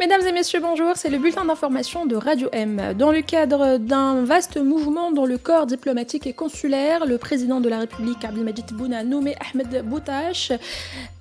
Mesdames et messieurs, bonjour, c'est le bulletin d'information de Radio M. Dans le cadre d'un vaste mouvement dans le corps diplomatique et consulaire, le président de la République, Abdelmadjid Tebboune, a nommé Ahmed Boutache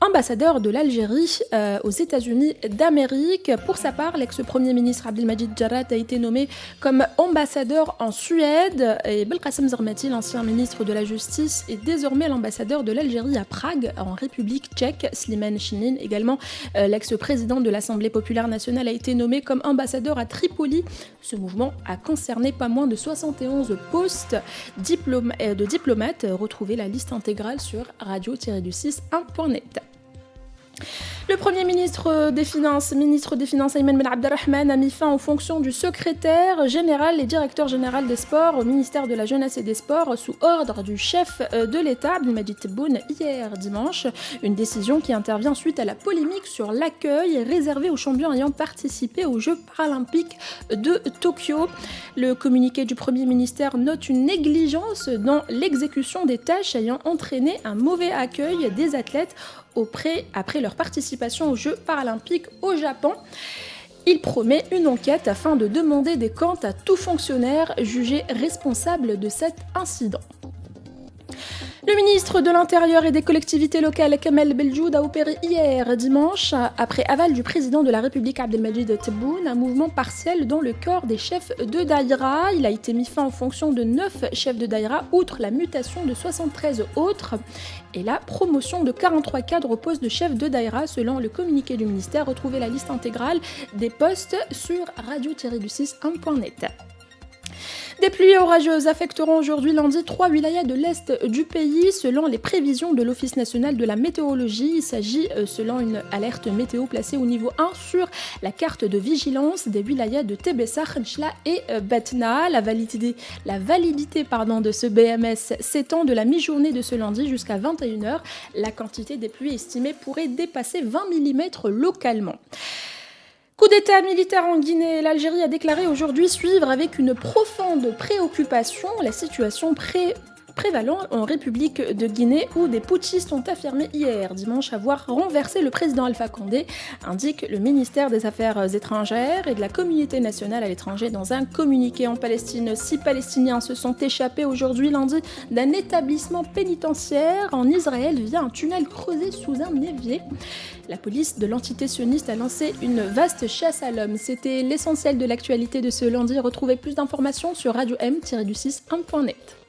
ambassadeur de l'Algérie aux États-Unis d'Amérique. Pour sa part, l'ex-premier ministre Abdelmadjid Jarrat a été nommé comme ambassadeur en Suède et Belkacem Zermati, l'ancien ministre de la Justice, est désormais l'ambassadeur de l'Algérie à Prague, en République tchèque. Slimane Chinin, également l'ex-président de l'Assemblée populaire nationale, a été nommé comme ambassadeur à Tripoli. Ce mouvement a concerné pas moins de 71 postes de diplomates. Retrouvez la liste intégrale sur radio-du6.net. Le Premier ministre des Finances, Ayman Ben Abdelrahman, a mis fin aux fonctions du secrétaire général et directeur général des sports au ministère de la Jeunesse et des Sports sous ordre du chef de l'État, Abdelmadjid Tebboune, hier dimanche. Une décision qui intervient suite à la polémique sur l'accueil réservé aux champions ayant participé aux Jeux paralympiques de Tokyo. Le communiqué du Premier ministère note une négligence dans l'exécution des tâches ayant entraîné un mauvais accueil des athlètes après leur participation aux Jeux paralympiques au Japon. Il promet une enquête afin de demander des comptes à tout fonctionnaire jugé responsable de cet incident. Le ministre de l'Intérieur et des collectivités locales, Kamel Beljoud, a opéré hier dimanche, après aval du président de la République Abdelmadjid Tebboune, un mouvement partiel dans le corps des chefs de daïra. Il a été mis fin aux fonctions de 9 chefs de daïra, outre la mutation de 73 autres et la promotion de 43 cadres au poste de chef de daïra, selon le communiqué du ministère. Retrouvez la liste intégrale des postes sur radio-du6.net. Des pluies orageuses affecteront aujourd'hui lundi 3 wilayas de l'est du pays selon les prévisions de l'Office national de la météorologie. Il s'agit, selon une alerte météo placée au niveau 1 sur la carte de vigilance, des wilayas de Tébessa, Khenchela et Batna. La validité de ce BMS s'étend de la mi-journée de ce lundi jusqu'à 21h. La quantité des pluies estimée pourrait dépasser 20 mm localement. Coup d'état militaire en Guinée, l'Algérie a déclaré aujourd'hui suivre avec une profonde préoccupation la situation prévalant en République de Guinée où des putschistes ont affirmé hier dimanche avoir renversé le président Alpha Condé, indique le ministère des Affaires étrangères et de la communauté nationale à l'étranger dans un communiqué. En Palestine. 6 Palestiniens se sont échappés aujourd'hui lundi d'un établissement pénitentiaire en Israël via un tunnel creusé sous un évier. La police de l'entité sioniste a lancé une vaste chasse à l'homme. C'était l'essentiel de l'actualité de ce lundi. Retrouvez plus d'informations sur radio-m-du6.net.